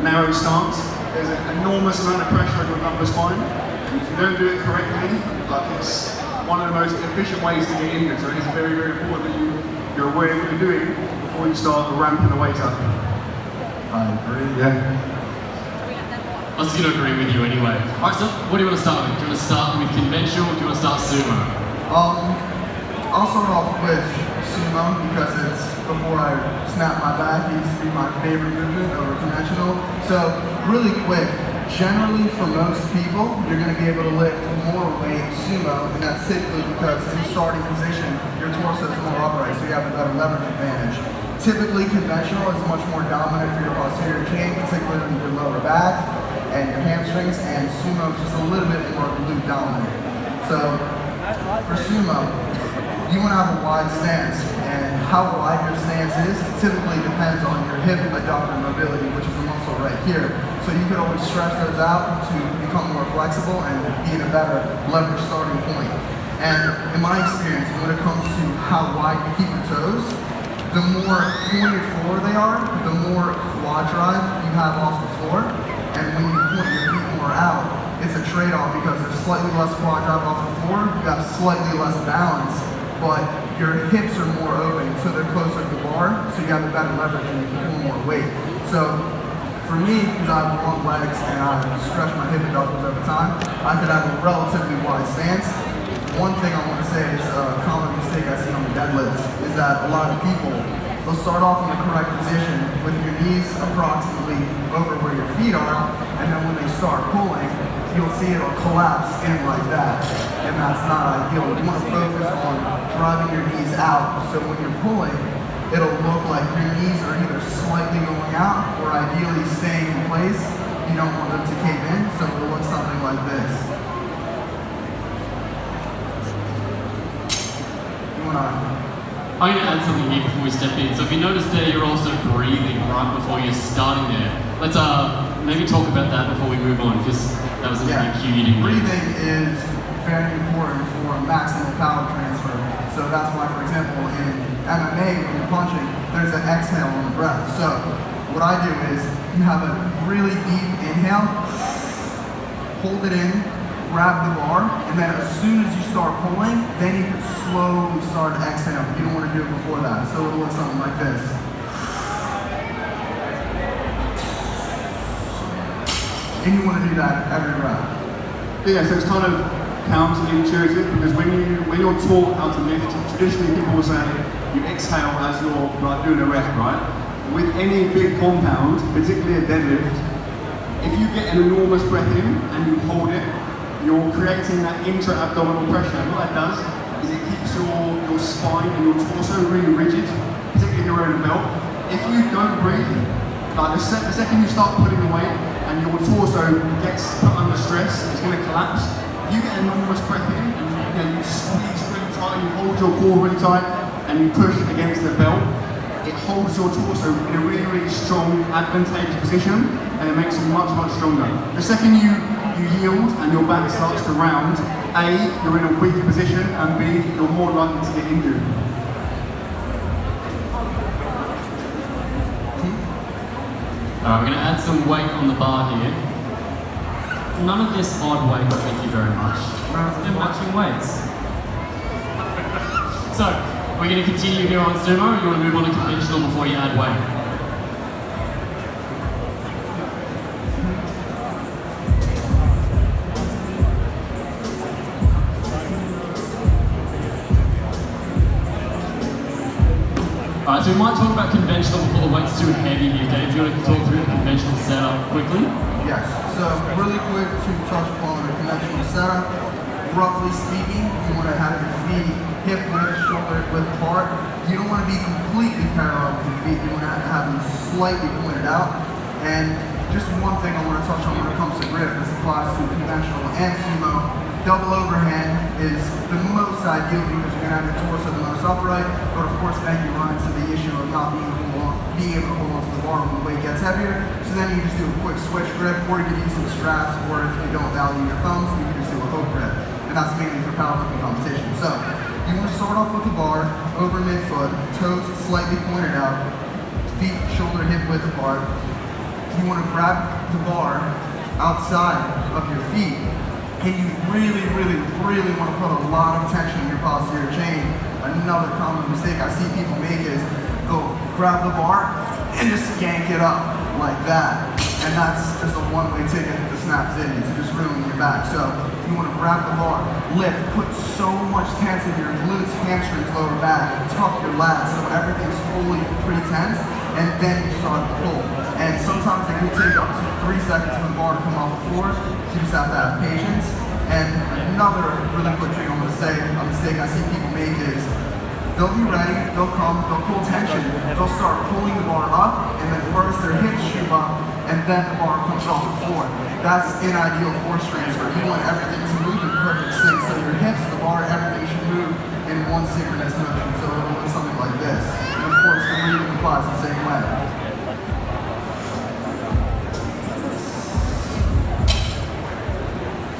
narrow stance, there's an enormous amount of pressure on your lumbar spine. And if you don't do it correctly, like it's one of the most efficient ways to get injured. So it's very, very important that you're aware of what you're doing before you start ramping the weight up. I agree. Yeah. I was going to agree with you anyway. Alright, so what do you want to start with? Do you want to start with conventional or do you want to start sumo? I'll start off with sumo because it's before I snap my back. It used to be my favorite movement over conventional. So really quick, generally for most people, you're going to be able to lift more weight sumo, and that's typically because in starting position, your torso is more upright, so you have a better leverage advantage. Typically conventional is much more dominant for your posterior chain, particularly your lower back and your hamstrings, and sumo is just a little bit more glute dominant. So for sumo, you want to have a wide stance, and how wide your stance is typically depends on your hip adductor mobility, which is the muscle right here. So you can always stretch those out to become more flexible and be in a better leverage starting point. And in my experience, when it comes to how wide you keep your toes, the more pointed forward they are, the more quad drive you have off the floor. And when you point your feet more out, it's a trade-off because there's slightly less quad drive off the floor, you have slightly less balance, but your hips are more open, so they're closer to the bar, so you have a better leverage and you can pull more weight. So for me, because I have long legs and I stretch my hip adductors over time, I could have a relatively wide stance. One thing I want to say is a common mistake I see on the deadlifts is that a lot of people, they'll start off in the correct position with your knees approximately over where your feet are, and then when they start pulling, you'll see it'll collapse in like that, and that's not ideal. You want to focus on driving your knees out, so when you're pulling, it'll look like your knees are either slightly going out or ideally staying in place. You don't want them to cave in, so it'll look something like this. I'm going to add something here before we step in. So if you notice there, you're also breathing right before you're starting there. Let's maybe talk about that before we move on, because that was a big cue you didn't get. Breathing is very important for maximal power transfer. So that's why, for example, in MMA, when you're punching, there's an exhale on the breath. So what I do is you have a really deep inhale, hold it in, grab the bar, and then as soon as you start pulling, then you can slowly start exhaling. You don't want to do it before that. So it'll look something like this. And you want to do that every rep. Yeah, so it's kind of counterintuitive because when you're taught how to lift, traditionally people will say you exhale as you're like doing a rep, right? With any big compound, particularly a deadlift, if you get an enormous breath in and you hold it, you're creating that intra-abdominal pressure. And what that does is it keeps your spine and your torso really rigid, particularly if you're wearing a belt. If you don't breathe, like the second you start pulling away and your torso gets put under stress, it's going to collapse. You get an enormous breath in and you squeeze really tight, you hold your core really tight and you push against the belt. It holds your torso in a really, really strong, advantageous position, and it makes you much, much stronger. The second you yield and your back starts to round, A, you're in a weaker position, and B, you're more likely to get injured. Alright, we're going to add some weight on the bar here. None of this odd weight, thank you very much. They're matching weights. So, we're going to continue here on sumo, or you want to move on to conventional before you add weight? Alright, so we might talk about conventional before the weight's too heavy here, Dave. Do you want to talk through the conventional setup quickly? Yes, so really quick to touch upon the conventional setup. Roughly speaking, you want to have your feet hip width, shoulder width apart. You don't want to be completely parallel with your feet. You want to have them slightly pointed out. And just one thing I want to touch on when it comes to grip, this applies to conventional and sumo. Double overhand is the most ideal because you're going to have your torso the most upright, but of course then you run into the issue of not being able to hold onto the bar when the weight gets heavier. So then you just do a quick switch grip, or you can use some straps, or if you don't value your thumbs, you can just do a hook grip. And that's mainly for powerlifting competition. So you want to start off with the bar, over midfoot, toes slightly pointed out, feet shoulder hip width apart. you want to grab the bar outside of your feet, and you really want to put a lot of tension in your posterior chain. Another common mistake I see people make is go grab the bar and just yank it up like that. And that's just a one-way ticket to snap cities, to just ruin your back. So you want to grab the bar, lift, put so much tension in your glutes, hamstrings, lower back, tuck your lats so everything's fully pre-tense, and then you start to pull. And sometimes it can take up to 3 seconds for the bar to come off the floor. You just have to have patience. And another really quick thing I'm going to say, a mistake I see people make is they'll be ready, they'll come, they'll pull tension, they'll start pulling the bar up, and then first their hips shoot up, and then the bar comes off the floor. That's ideal force transfer. You want everything to move in perfect sync. So your hips, the bar, everything should move in one synchronous motion. So it'll look something like this. And of course, the breathing applies the same way.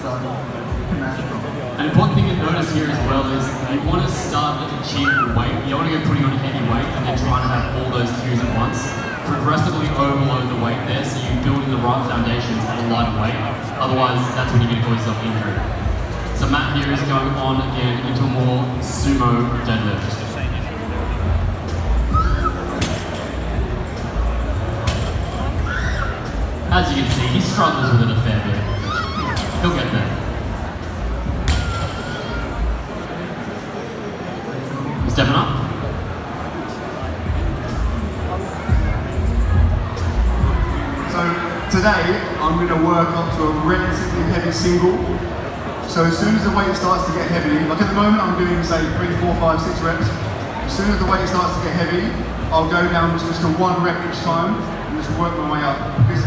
So, natural. An important thing to notice here as well is you want to start with achievable weight. You don't want to go putting on a heavy weight and then trying to have all those cues at once. Progressively overload the weight there so you're building the right foundations at a lighter weight. Otherwise, that's when you're going to cause yourself injury. So Matt here is going on again into a more sumo deadlift. As you can see, he struggles with it a fair bit. He'll get there. Stepping up. So today I'm going to work up to a relatively heavy single. So as soon as the weight starts to get heavy, like at the moment I'm doing say 3, 4, 5, 6 reps. As soon as the weight starts to get heavy, I'll go down to just a 1 rep each time and just work my way up. Because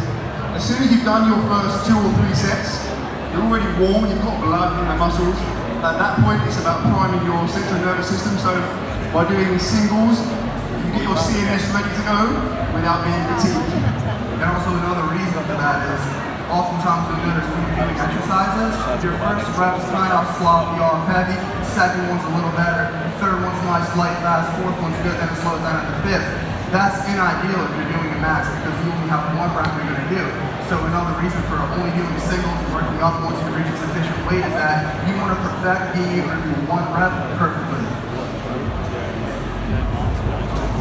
as soon as you've done your first 2 or 3 sets, you're already warm, you've got blood in the muscles. At that point, it's about priming your central nervous system. So by doing singles, you get your CNS ready to go without being fatigued. And also another reason for that is oftentimes when you're doing exercises, your first reps kind of sloppy off heavy, second one's a little better, third one's nice, light, fast, fourth one's good, then it slows down at the fifth. That's ideal if you're doing a max because you only have 1 rep you're going to do. So another reason for only doing singles and working up once you reach a sufficient weight is that you want to perfect being able to do 1 rep perfectly.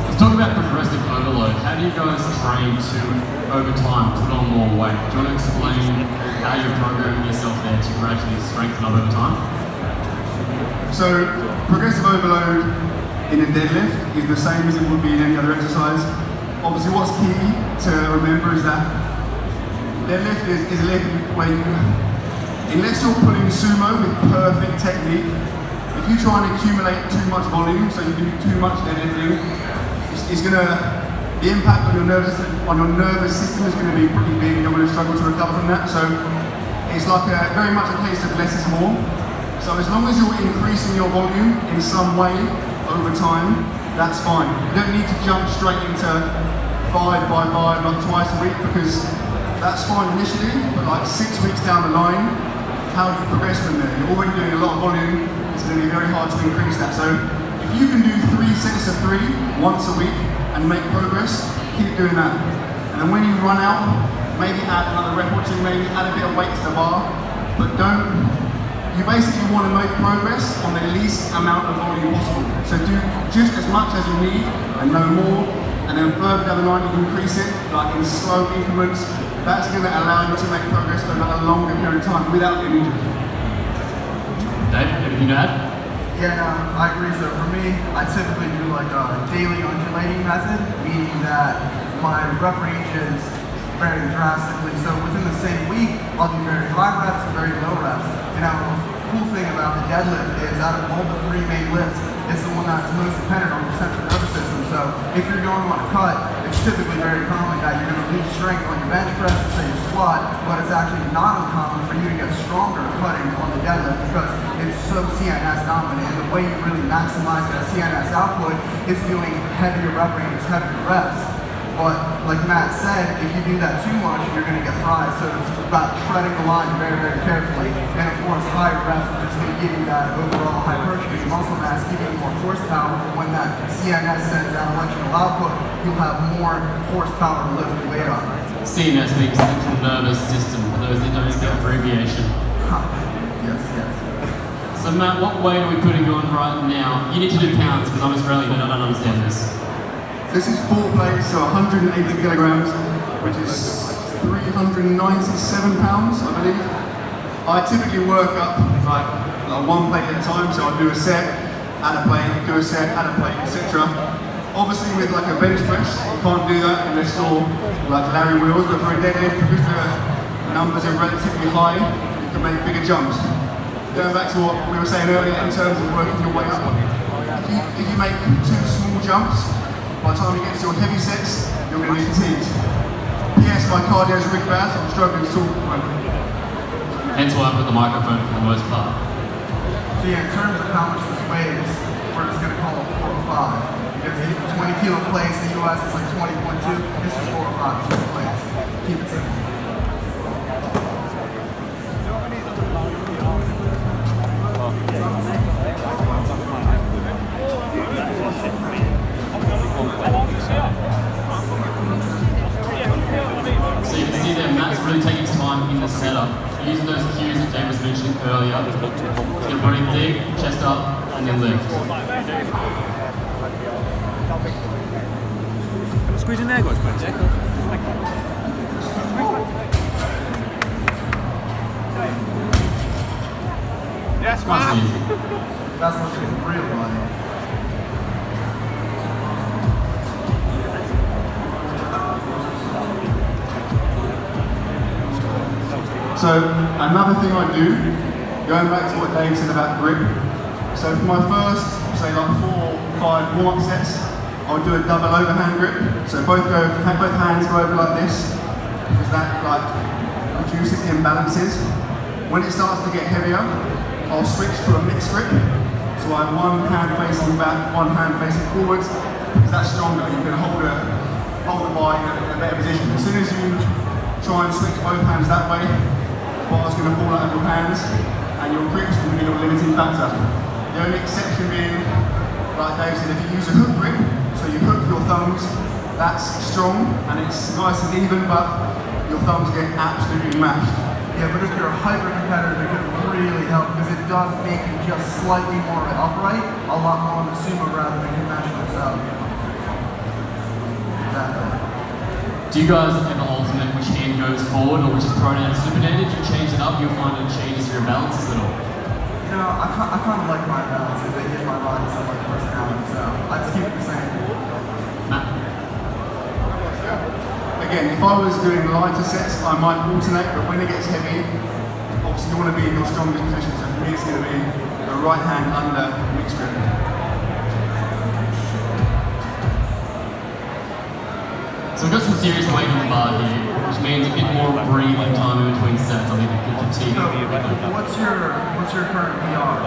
Let's talk about progressive overload. How do you guys train to, over time, put on more weight? Do you want to explain how you're programming yourself there to gradually strengthen up over time? So progressive overload in a deadlift is the same as it would be in any other exercise. Obviously what's key to remember is that deadlift is a lift where you, unless you're pulling sumo with perfect technique, if you try and accumulate too much volume, so you do too much deadlifting, it's gonna, the impact on your nervous system is gonna be pretty big and you're gonna struggle to recover from that. So it's like very much a case of less is more. So as long as you're increasing your volume in some way over time, that's fine. You don't need to jump straight into 5 by 5, not twice a week, because that's fine initially, but like 6 weeks down the line, how do you progress from there? You're already doing a lot of volume, it's going to be very hard to increase that. So if you can do 3 sets of 3 once a week and make progress, keep doing that. And then when you run out, maybe add another rep or 2, maybe add a bit of weight to the bar, but you basically want to make progress on the least amount of volume possible. So do just as much as you need and no more, and then further down the line you increase it, like in slow increments. That's going to allow you to make progress over a longer period of time without getting injured. Dave, anything to add? Yeah, no, I agree. So for me, I typically do like a daily undulating method, meaning that my rep range is very drastically. So within the same week, I'll do very high reps and very low reps. And now the cool thing about the deadlift is out of all the 3 main lifts, it's the one that's most dependent on your central nervous system. So if you're going on a cut, it's typically very common that you're going to lose strength on your bench press or say your squat, but it's actually not uncommon for you to get stronger cutting on the deadlift because it's so CNS dominant. And the way you really maximize that CNS output is doing heavier rep ranges, heavier reps. But like Matt said, if you do that too much, you're going to get fried. So it's about treading the line very, very carefully. And of course, higher reps are just going to give you that overall hypertrophy muscle mass, give you more horsepower. For when that CNS sends out electrical output, you'll have more horsepower to lift the weight up. CNS being central nervous system, for those that don't know the abbreviation. Yes, yes. So Matt, what weight are we putting you on right now? You need to do pounds because I'm Australian and I don't understand this. This is 4 plates, so 180 kilograms, which is 397 pounds, I believe. I typically work up like 1 plate at a time, so I'll do a set, add a plate, do a set, add a plate, etc. Obviously with like a bench press, you can't do that unless you're like Larry Wheels, but for a deadlift, because the numbers are relatively high, you can make bigger jumps. Going back to what we were saying earlier in terms of working your way up, if you make 2 small jumps, by the time you get to your heavy sets, you're going to be fatigued. Yes, my cardio's really bad, so I'm struggling to talk at the moment. Hence why I put the microphone for the most part. So yeah, in terms of how much this weighs, we're just going to call it 4 or 5. Because these 20 kilo plates in the US is like 20.2. This is 4 or 5 kilo plates. Keep it simple. So you can see there, Matt's really taking his time in the setup, using those cues that James was mentioning earlier. Get body thick, chest up, and then lift. Squeeze in there, guys, please. Yes, Nice and easy. That's looking real money. So another thing I do, going back to what Dave said about grip. So for my first, say like 4 or 5 warm-up sets, I'll do a double overhand grip. So both hands go over like this, because that like reduces imbalances. When it starts to get heavier, I'll switch to a mixed grip. So I have 1 hand facing back, 1 hand facing forwards, because that's stronger. You can hold the bar in a better position. As soon as you try and switch both hands that way, the bar's going to fall out of your hands, and your grip's going to be your limiting factor. The only exception being, like Dave said, if you use a hook grip, so you hook your thumbs, that's strong and it's nice and even, but your thumbs get absolutely mashed. Yeah, but if you're a hyper competitor, it could really help because it does make you just slightly more upright, a lot more on the sumo rather than conventional. So, Do you guys ever alternate which hand goes forward or which is thrown out supinated? You change it up, you'll find it changes your balances at all. You know, I kind of like my balances. They give my body some like personality, so I just keep it the same. Matt? Again, if I was doing lighter sets, I might alternate, but when it gets heavy, obviously you want to be in your strongest position. So for me, it's going to be the right hand under mixed grip. So we've got some serious weight on the bar here, which means a bit more breathing time in between sets. I think it could fatigue. So, what's your current PR?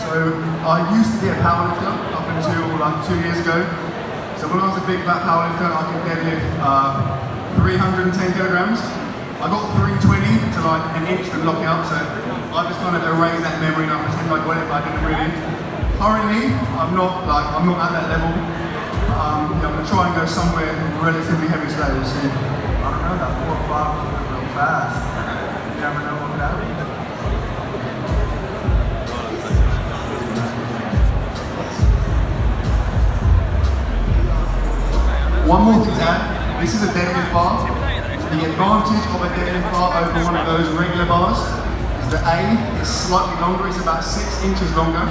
So I used to be a powerlifter up until like 2 years ago. So when I was a big fat powerlifter, I could deadlift 310 kilograms. I got 320 to like an inch from lockout, so I just kind of erased that memory and I pretended I got it, but I didn't really. Currently, I'm not at that level. I'm going to try and go somewhere relatively heavy today, we'll see. I don't know, that 4 or 5 was real fast. You never know what could happen. One more thing to add, this is a deadlift bar. The advantage of a deadlift bar over one of those regular bars is that A, it's slightly longer, it's about 6 inches longer,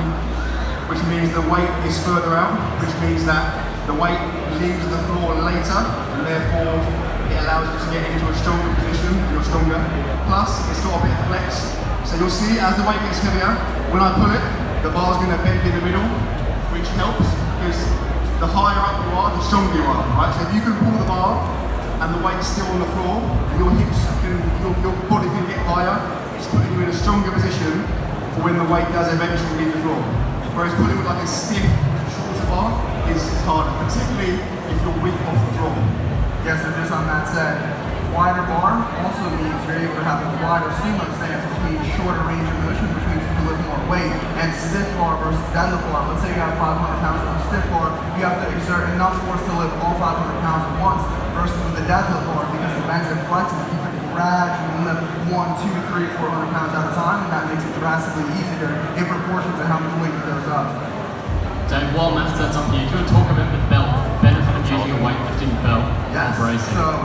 which means the weight is further out, which means that the weight leaves the floor later, and therefore it allows you to get into a stronger position, you're stronger. Plus, it's got a bit of flex. So you'll see as the weight gets heavier, when I pull it, the bar's going to bend in the middle, which helps because the higher up you are, the stronger you are, right? So if you can pull the bar and the weight's still on the floor, your hips your body can get higher, it's putting you in a stronger position for when the weight does eventually leave the floor. Whereas pulling with like a stiff, shorter bar is harder, particularly if you're weak off the floor. Yeah, so just on that set, wider bar also means you're able to have a wider sumo stance, which means shorter range of motion, which means you can lift more weight. And stiff bar versus deadlift bar, let's say you have 500 pounds on a stiff bar, you have to exert enough force to lift all 500 pounds at once, versus with the deadlift bar, because it bends and flexes, you can gradually lift 1, 2, 3, 400 pounds at a time, and that makes it drastically easier in proportion to how much weight goes up. Dave, while Matt said something, you want to talk about the belt, benefit of using a weightlifting belt Yes, for bracing. so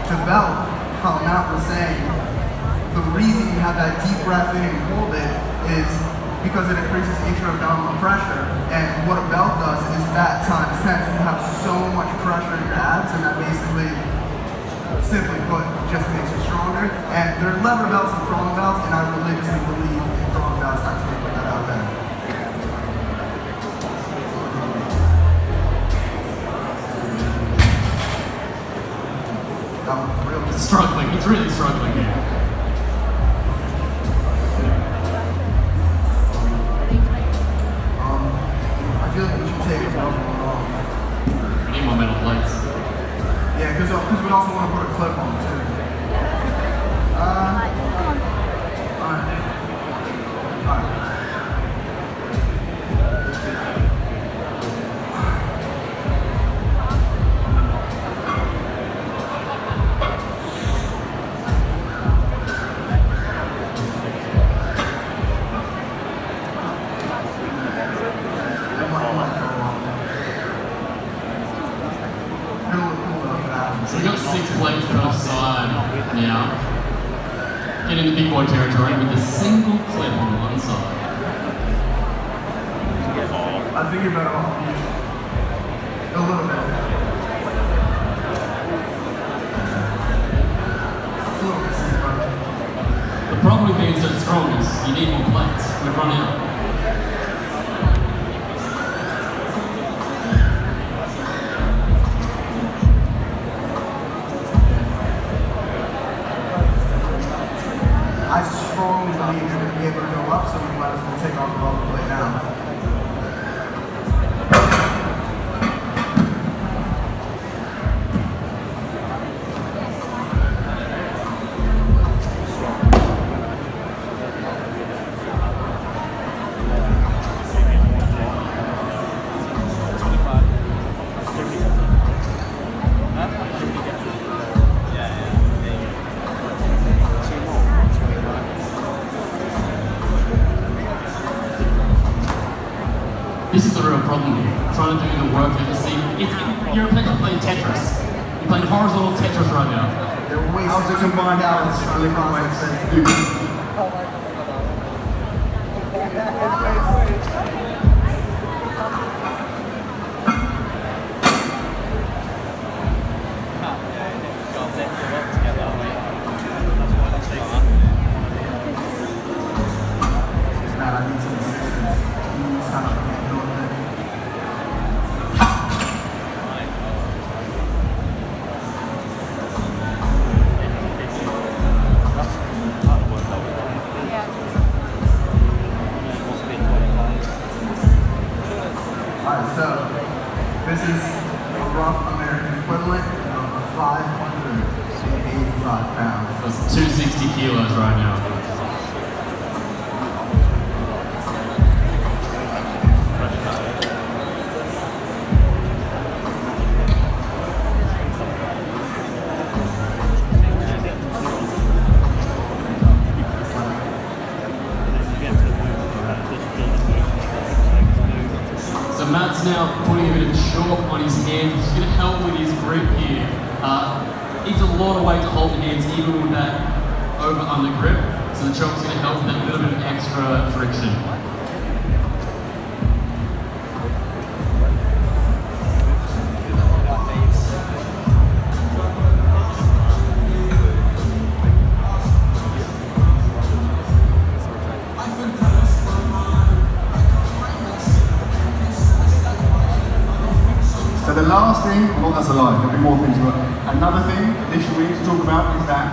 the belt, how Matt was saying, the reason you have that deep breath in and hold it is because it increases intra-abdominal pressure, and what a belt does is that times 10, so you have so much pressure in your abs, and that basically, simply put, just makes you stronger. And there are lever belts and throwing belts, and I religiously believe in throwing belts. I just want to put that out there. Struggling, he's really struggling here. I feel like we should take a belt off. We need more metal plates. Yeah, because we also want to put a clip on too. Alright. So we've got 6 plates per side now. Get into big boy territory with a single clip on one side. I think you're better off a little bit. It's a little bit safer. The problem with being so strong is you need more plates. We've run out. I strongly believe you're going to be able to go up, so we might as well take off the rubber plate now. This is the real problem here. Trying to do the work that you see. You're effectively playing Tetris. You're playing horizontal Tetris right now. They're wasting How's it combined out trying to weights process to do this? Matt, I need some assistance. You need some help. Alright, so this is a rough American equivalent of 585 pounds. That's 260 kilos right now. So Matt's now putting a bit of chalk on his hands, which is going to help with his grip here. It's a lot of weight to hold the hands even with that over-under grip. So the chalk's going to help with that little bit of extra friction. So the last thing, well, that's a lie, there'll be more things, but another thing additionally to talk about is that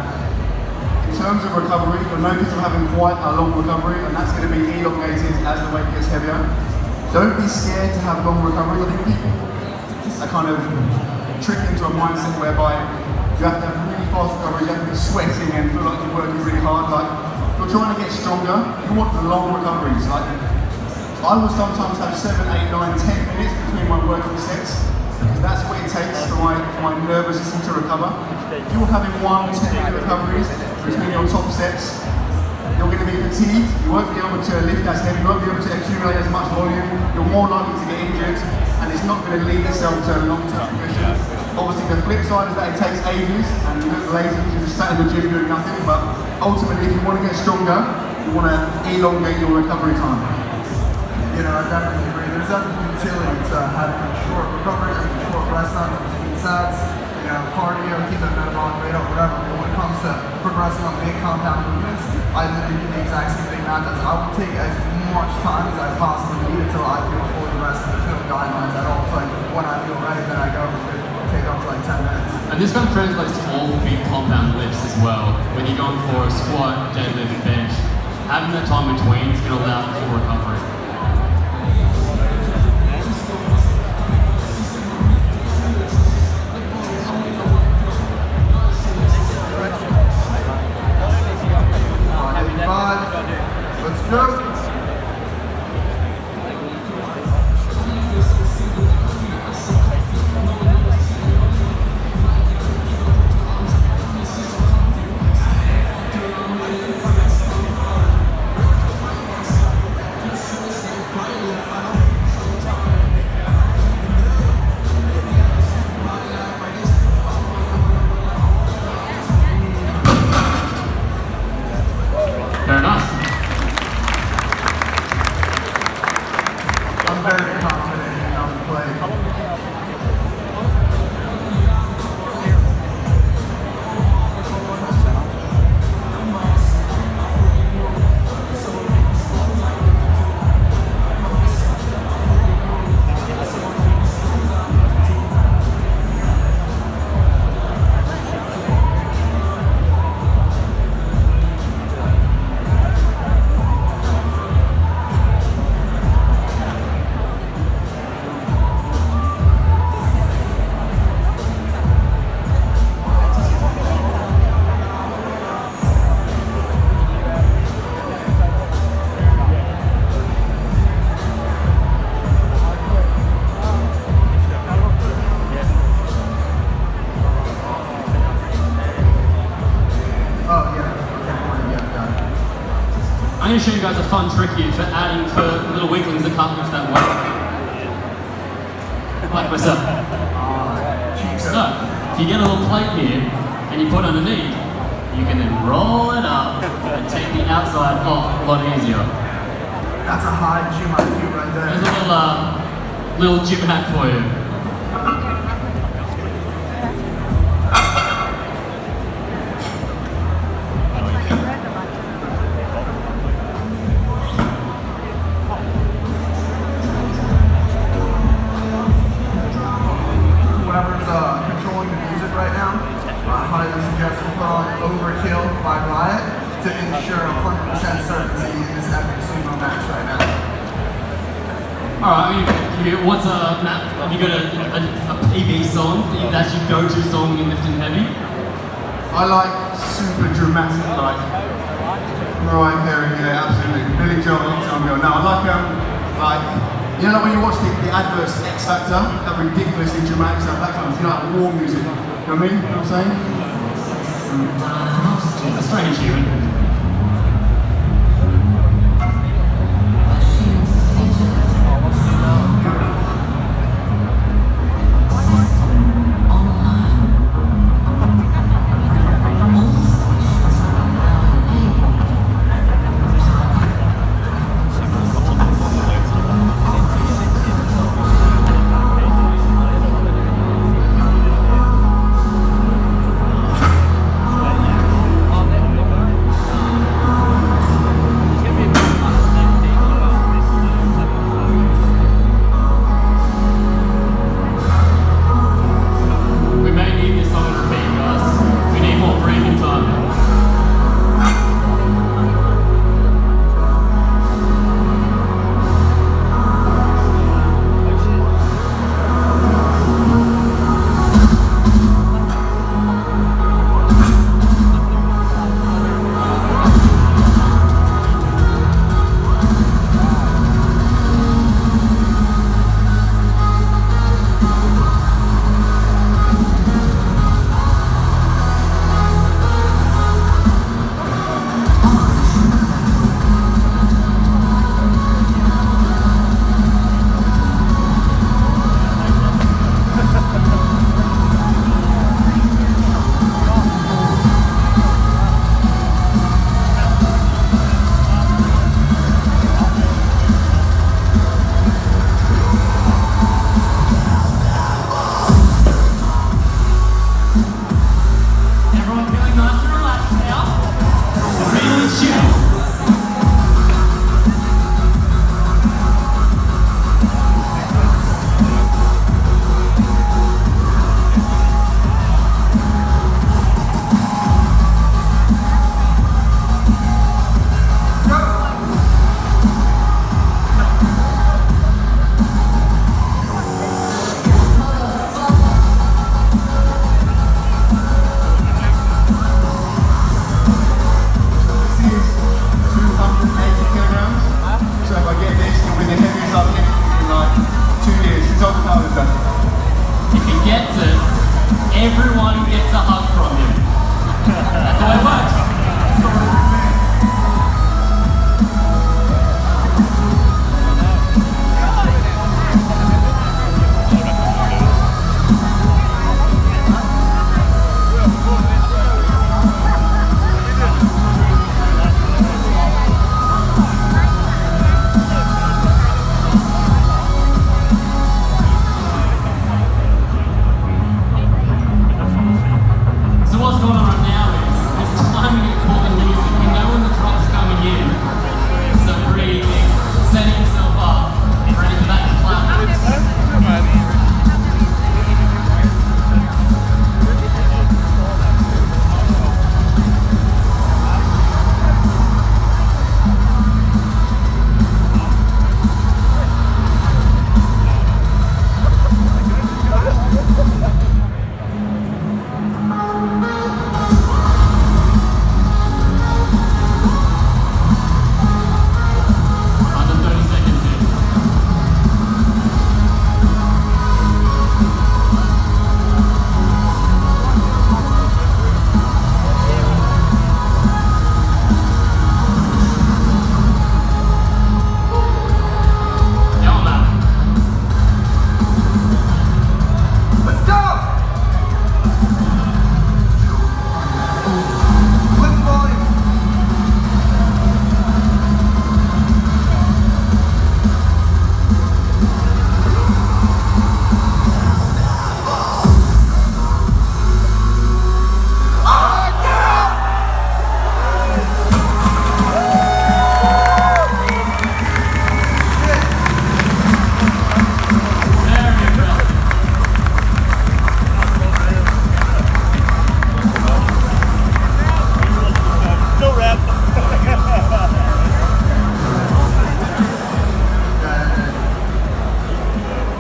in terms of recovery, you'll notice I'm having quite a long recovery, and that's going to be elongated as the weight gets heavier. Don't be scared to have long recovery. I think people are kind of tricked into a mindset whereby you have to have really fast recovery, you have to be sweating and feel like you're working really hard. Like, if you're trying to get stronger, you want the long recoveries. Like, I will sometimes have 7, 8, 9, 10 minutes between my working sets, because that's what it takes for my nervous system to recover. If you're having 1, 10-minute recoveries between your top sets, you're going to be fatigued, you won't be able to lift as heavy, you won't be able to accumulate as much volume, you're more likely to get injured, and it's not going to lead itself to a long-term progression. Obviously the flip side is that it takes ages, and you look lazy because you're just sat in the gym doing nothing, but ultimately if you want to get stronger, you want to elongate your recovery time. You know, I definitely agree. There's definitely utility to having a short recovery, having a short rest time between sets, you know, cardio, keeping a metabolic rate up, whatever. But when it comes to progressing on big compound movements, I literally do the exact same thing Matt does. I will take as much time as I possibly need until I feel fully rested. There's no guidelines at all. It's like when I feel ready, then I go. It take up to like 10 minutes. And this kind of translates to all big compound lifts as well. When you're going for a squat, deadlift, bench, having that time between is going to allow for full recovery. Let's go. Fair enough. I'm very confident in how to play. I'm going to show you guys a fun trick here for adding for little weaklings that can't lift that weight. Like myself. So, if you get a little plate here and you put it underneath, you can then roll it up and take the outside off a lot easier. That's a high gym IQ right there. There's a little gym hack for you. Controlling the music right now, I highly suggest you put on Overkill by Riot to ensure 100% certainty in this epic sumo match right now. Alright, what's Matt, have you got a PB song? That's your go-to song in lifting heavy? I like super dramatic, like Mariah Carey, yeah, absolutely. Billy Joel, long time ago. No, I like, you know, when you watch the adverts X Factor, that ridiculously dramatic stuff, that kind of, you know, like war music. You know what I mean? You know what I'm saying? It's a strange human. nice and relaxed now. Really chill. Everyone gets a hug from him. That's the way it works. So what's going on right now is this timing of calling music. We know when the drop's coming in. So breathing, setting yourself up, ready for that to clap.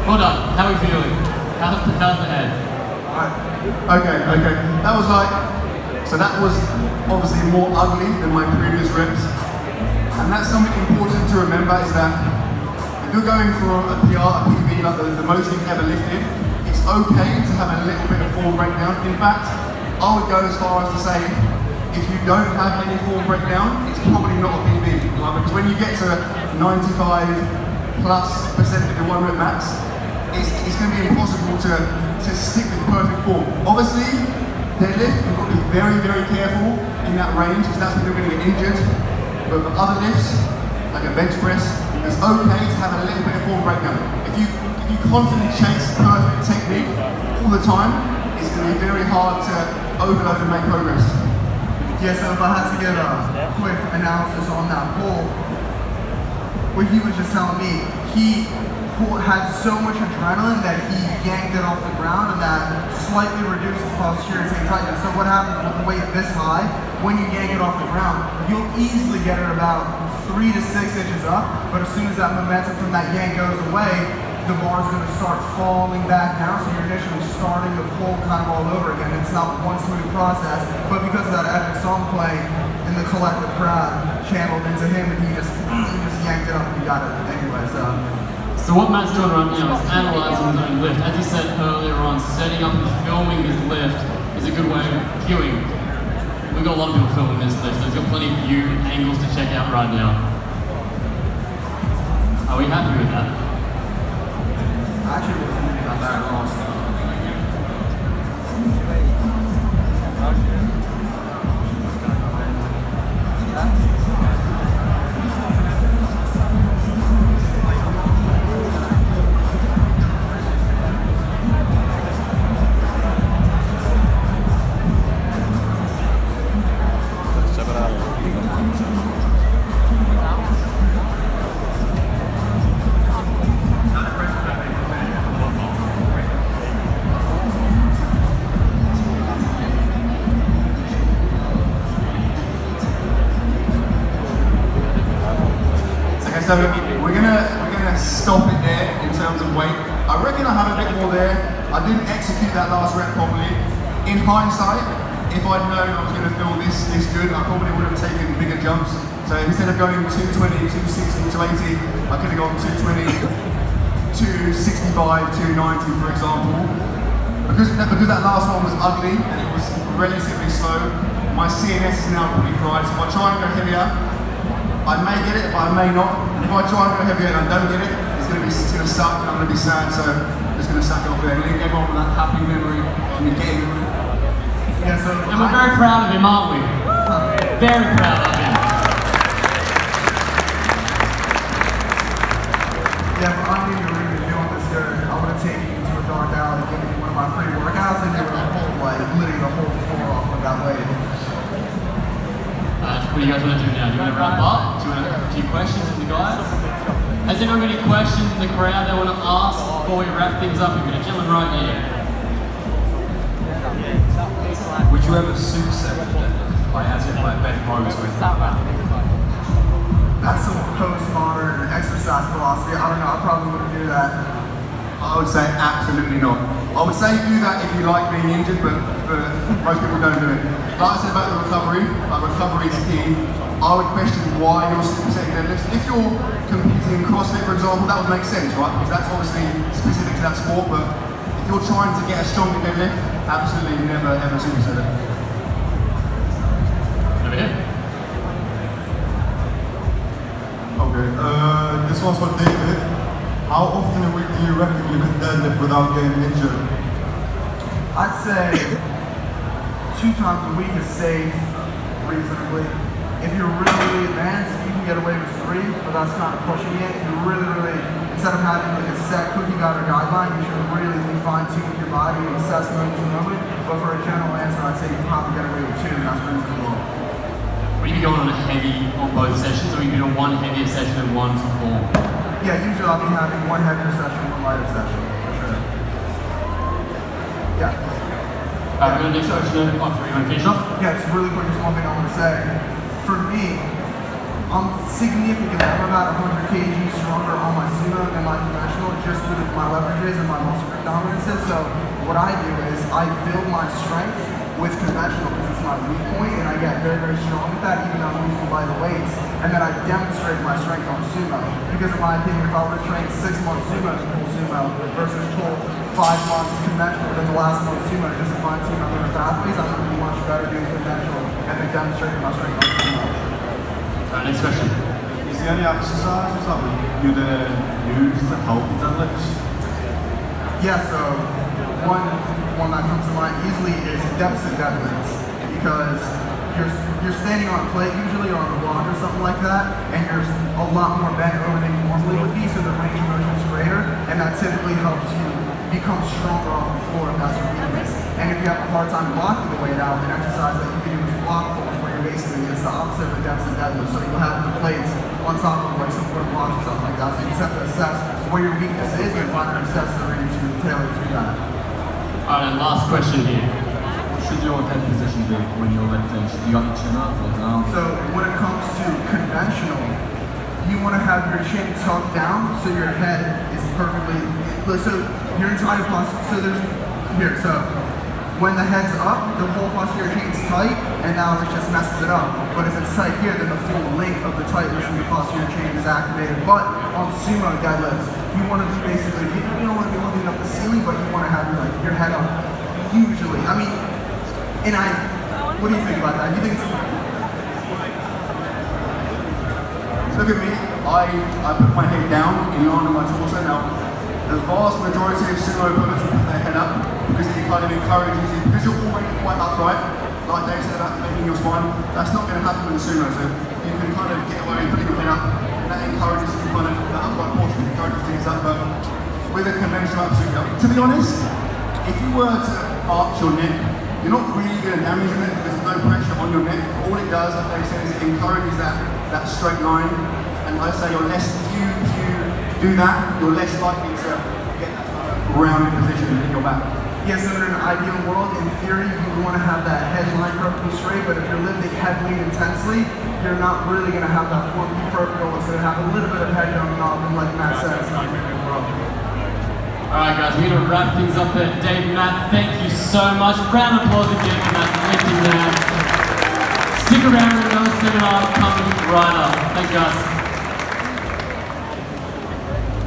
Well done. How are we feeling? How's the head? Okay. That was that was obviously more ugly than my previous reps. And that's something important to remember is that if you're going for a PR, a PB, like the most you've ever lifted, it's okay to have a little bit of form breakdown. In fact, I would go as far as to say, if you don't have any form breakdown, it's probably not a PB. Right? Because when you get to 95+% of your 1 rep max, it's going to be impossible to stick with perfect form. Obviously, deadlift, you've got to be very, very careful in that range because that's when you're going to get injured. But for other lifts, like a bench press, it's okay to have a little bit of form breakdown. If you constantly chase perfect technique all the time, it's going to be very hard to overload and make progress. Yeah, so if I had to give a quick analysis on that pull, what he was just telling me, he had so much adrenaline that he yanked it off the ground and that slightly reduced his posterior and tightness. So what happens with the weight this high, when you yank it off the ground, you'll easily get it about 3 to 6 inches up, but as soon as that momentum from that yank goes away, the bar is going to start falling back down, so you're initially starting to pull kind of all over again. It's not one smooth process, but because of that epic song playing in the collective crowd channeled into him, and he just yanked it up and he got it anyway. So what Matt's doing right now is analysing his own lift. As he said earlier on, setting up and filming his lift is a good way of viewing. We've got a lot of people filming this lift, so there's got plenty of view angles to check out right now. Are we happy with that? I actually wasn't thinking about that at all. so we're gonna stop it there in terms of weight. I reckon I have a bit more there. I didn't execute that last rep properly. In hindsight, if I'd known I was going to feel this good, I probably would have taken bigger jumps. So instead of going 220, 260, 280, I could have gone 220, 265, 290, for example. Because that last one was ugly and it was relatively slow, my CNS is now pretty fried. So if I try and go heavier, I may get it, but I may not. And if I try and go heavier and I don't get it, it's going to suck and I'm going to be sad. So I'm just going to suck it off there and leave everyone with that happy memory of me getting it. Yeah, so And we're very proud of him, aren't we? Very proud of him. yeah, if I knew you were going to be doing this good, I would have taken you to a dark alley, given you one of my free workouts, and you would have pulled like literally the whole floor off with that weight. What do you guys want to do now? Do you want to wrap up? Do you want to have a few questions from the guys? Has anyone got any questions in the crowd they want to ask before we wrap things up? We've got a gentleman right here. Would you ever superset with deadlift? Like as if like Ben Rose with That's some postmodern exercise philosophy. I don't know, I probably wouldn't do that. I would say absolutely not. I would say do that if you like being injured, but most people don't do it. Like I said about the recovery, recovery is key. I would question why you're supersetting deadlifts. If you're competing in CrossFit, for example, that would make sense, right? Because that's obviously specific to that sport, but if you're trying to get a stronger deadlift, absolutely never ever superset it. Over here. Okay, this one's for David. How often a week do you reckon you can deadlift without getting injured? I'd say 2 times a week is safe, reasonably. If you're really advanced, you can get away with 3, but that's kind of pushing it. You really, instead of having like a set cookie cutter guideline, you should really be fine-tuned with your body and assess movement to movement. But for a general answer, I'd say you can probably get away with 2, and that's reasonable. Would you be going on a heavy on both sessions, or would you be doing one heavier session and one for 4? Yeah, usually I'll be having 1 heavier session, 1 lighter session, for sure. Yeah. We're going to next question. Oh, you want to finish off? Yeah, just really quick, just one thing I want to say. For me, I'm significantly, I'm about 100 kg stronger on my sumo than my conventional, just with my leverages and my muscle dominances. So what I do is I build my strength with conventional because it's my weak point, and I get very, very strong with that, even though I'm using lighter weights. And then I demonstrate my strength on sumo. Because in my opinion, if I were to train 6 months sumo to pull sumo versus pull 5 months conventional, then the last month sumo just to fine tune my different pathways, I'm going to be much better doing conventional and then demonstrating my strength on sumo. Next question. Is there any exercises that you'd use to help deadlifts? Yeah, so one that comes to mind easily is deficit deadlifts, because you're standing on a plate usually or on a block or something like that, and you're a lot more bent over than you normally would be, so the range of motion is greater, and that typically helps you become stronger off the floor if that's your weakness. And if you have a hard time blocking the weight out, an exercise that you can do is block pulls, where you're basically, it's the opposite of a deficit deadlift, so you'll have the plates on top of like some wooden blocks or something like that, so you just have to assess where your weakness is and find an accessory to tailor to that. Alright, and last question here. What should your head position be when you're lifting? Should you have the chin up or down? So when it comes to conventional, you want to have your chin tucked down so your head is perfectly, so your entire posture, so there's, here, so when the head's up, the whole posture of your chain's tight, and now it just messes it up. But if it's tight here, then the full length of the tightness of the posture of your chain is activated. But on sumo deadlifts, you want to be basically, you don't want to be looking up the ceiling, but you want to have your head up, usually. I mean, what do you think about that? You think it's... Look at me, I put my head down in line with my torso. Now, the vast majority of sumo opponents will put their head up because it kind of encourages you, because you're already quite upright, like Dave said about making your spine, that's not going to happen with the sumo, so you can kind of get away with putting your head up, and that encourages you kind of, that upright portion encourages things up, but with a conventional absolutely up. To be honest, if you were to arch your neck, you're not really going to damage your neck because there's no pressure on your neck. All it does, like Dave said, is it encourages that straight line, and I say you're less, if you do that, you're less likely to get that rounded position in your back. Yes, in an ideal world, in theory, you want to have that headline perfectly straight, but if you're lifting heavily and intensely, you're not really going to have that form be perfect, or it's going to have a little bit of head going off, and like Matt said, it's not going to grow. Alright guys, we're going to wrap things up there. Dave, Matt, thank you so much. Round of applause again for that lifting there. Stick around with another seminar coming right up. Thank you guys.